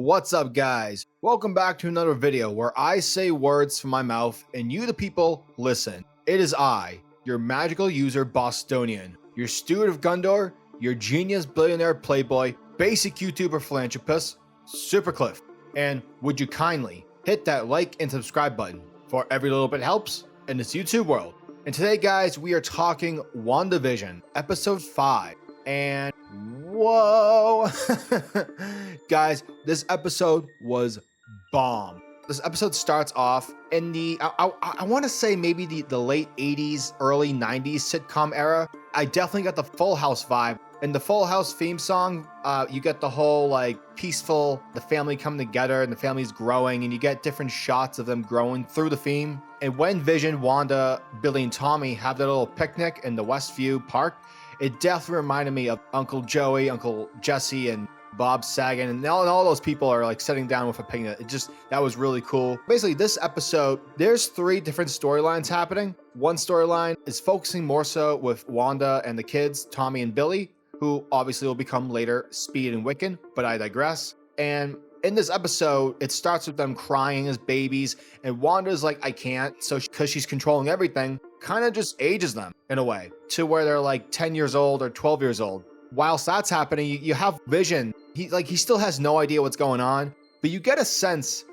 What's up, guys? Welcome back to another video where I say words from my mouth and you the people listen. It is I, your magical user Bostonian, your steward of Gondor, your genius billionaire playboy, basic YouTuber philanthropist, SuperCliff. And would you kindly hit that like and subscribe button, for every little bit helps in this YouTube world. And today, guys, we are talking WandaVision, episode 5. And whoa, guys, this episode was bomb. This episode starts off in the, I want to say maybe the late 80s, early 90s sitcom era. I definitely got the Full House vibe. In the Full House theme song, you get the whole like peaceful, the family coming together and the family's growing, and you get different shots of them growing through the theme. And when Vision, Wanda, Billy, and Tommy have their little picnic in the Westview park, it definitely reminded me of Uncle Joey, Uncle Jesse, and Bob Saget, and all those people are like sitting down with a picnic. That was really cool. Basically, this episode, there's 3 different storylines happening. One storyline is focusing more so with Wanda and the kids, Tommy and Billy, who obviously will become later Speed and Wiccan, but I digress. And in this episode, it starts with them crying as babies, and Wanda's like, I can't, so because she's controlling everything, kind of just ages them in a way to where they're like 10 years old or 12 years old. Whilst that's happening, you have Vision. He still has no idea what's going on, but you get a sense,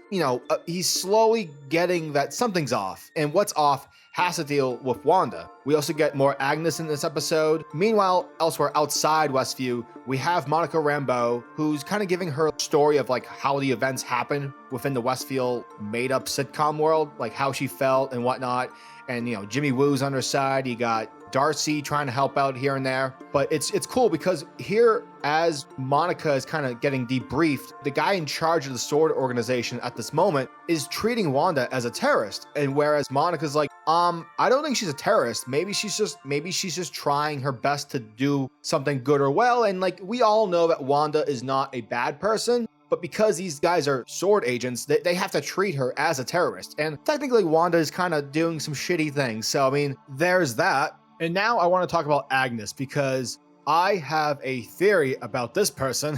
he's slowly getting that something's off, and what's off has to deal with Wanda. We also get more Agnes in this episode. Meanwhile, elsewhere outside Westview, we have Monica Rambeau, who's kind of giving her story of like how the events happen within the Westview made-up sitcom world, like how she felt and whatnot. And Jimmy Woo's on her side. You got Darcy trying to help out here and there. But it's cool because here, as Monica is kind of getting debriefed, the guy in charge of the sword organization at this moment is treating Wanda as a terrorist. And whereas Monica's like, I don't think she's a terrorist. Maybe she's just trying her best to do something good or well. And like, we all know that Wanda is not a bad person. But because these guys are sword agents, they have to treat her as a terrorist. And technically, Wanda is kind of doing some shitty things. So, I mean, there's that. And now I want to talk about Agnes because I have a theory about this person.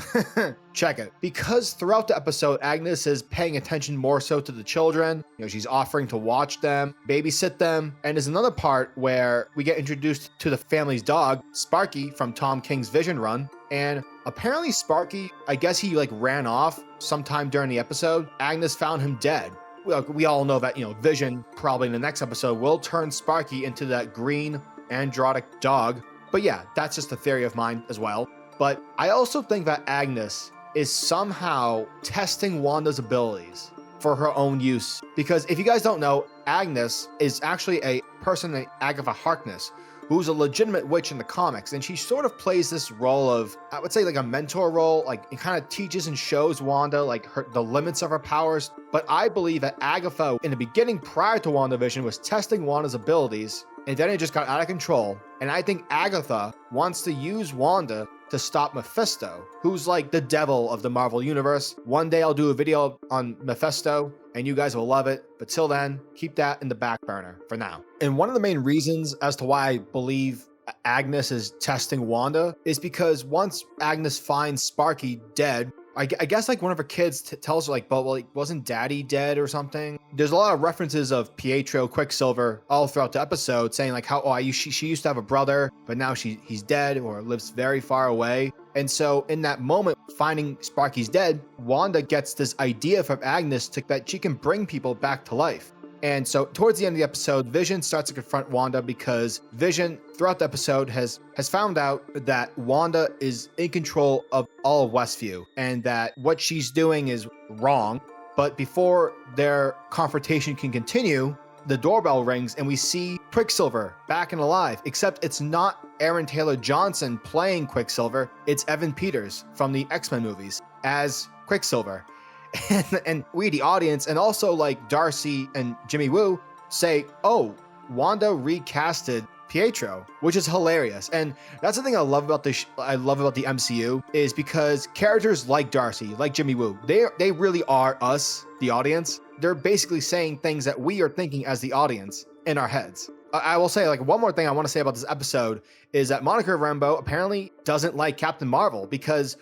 Check it. Because throughout the episode, Agnes is paying attention more so to the children. She's offering to watch them, babysit them. And there's another part where we get introduced to the family's dog, Sparky, from Tom King's Vision run. And apparently Sparky, I guess he like ran off sometime during the episode. Agnes found him dead. We all know that, Vision probably in the next episode will turn Sparky into that green androtic dog. But yeah, that's just a theory of mine as well. But I also think that Agnes is somehow testing Wanda's abilities for her own use. Because if you guys don't know, Agnes is actually a person named Agatha Harkness, who's a legitimate witch in the comics, and she sort of plays this role of, I would say like a mentor role, like it kind of teaches and shows Wanda like the limits of her powers. But I believe that Agatha, in the beginning prior to WandaVision, was testing Wanda's abilities, and then it just got out of control. And I think Agatha wants to use Wanda to stop Mephisto, who's like the devil of the Marvel Universe. One day I'll do a video on Mephisto, and you guys will love it. But till then, keep that in the back burner for now. And one of the main reasons as to why I believe Agnes is testing Wanda is because once Agnes finds Sparky dead, I guess like one of her kids tells her like, but well, like, wasn't Daddy dead or something? There's a lot of references of Pietro Quicksilver all throughout the episode saying like how she used to have a brother, but now he's dead or lives very far away. And so in that moment, finding Sparky's dead, Wanda gets this idea from Agnes that she can bring people back to life. And so towards the end of the episode, Vision starts to confront Wanda because Vision throughout the episode has found out that Wanda is in control of all of Westview and that what she's doing is wrong. But before their confrontation can continue, the doorbell rings and we see Quicksilver back and alive, except it's not Aaron Taylor Johnson playing Quicksilver, it's Evan Peters from the X-Men movies as Quicksilver. And we, the audience, and also like Darcy and Jimmy Woo say, oh, Wanda recasted Pietro, which is hilarious. And that's the thing I love about the MCU is because characters like Darcy, like Jimmy Woo, they really are us, the audience. They're basically saying things that we are thinking as the audience in our heads. I will say, like, one more thing I want to say about this episode is that Monica Rambeau apparently doesn't like Captain Marvel because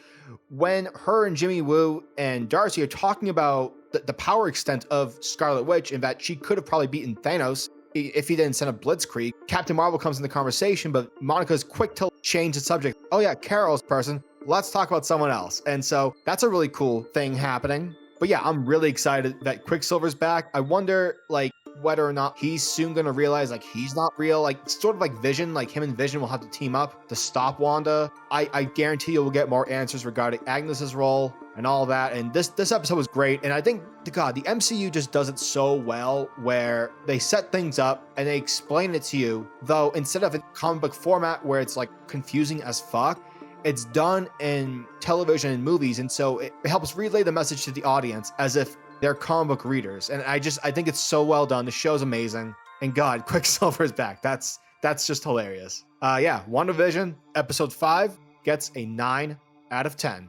when her and Jimmy Woo and Darcy are talking about the power extent of Scarlet Witch and that she could have probably beaten Thanos if he didn't send a blitzkrieg, Captain Marvel comes in the conversation, but Monica's quick to change the subject. Oh yeah, Carol's person. Let's talk about someone else. And so that's a really cool thing happening. But yeah, I'm really excited that Quicksilver's back. I wonder, like, whether or not he's soon going to realize, like, he's not real. Like, sort of like Vision, like him and Vision will have to team up to stop Wanda. I guarantee you will get more answers regarding Agnes's role and all that. And this episode was great. And I think, God, the MCU just does it so well where they set things up and they explain it to you, though instead of a comic book format where it's like confusing as fuck, it's done in television and movies. And so it helps relay the message to the audience as if they're comic book readers. And I think it's so well done. The show's amazing. And God, Quicksilver is back. That's just hilarious. Yeah, WandaVision episode 5 gets a 9 out of 10.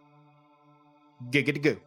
Giggity goo.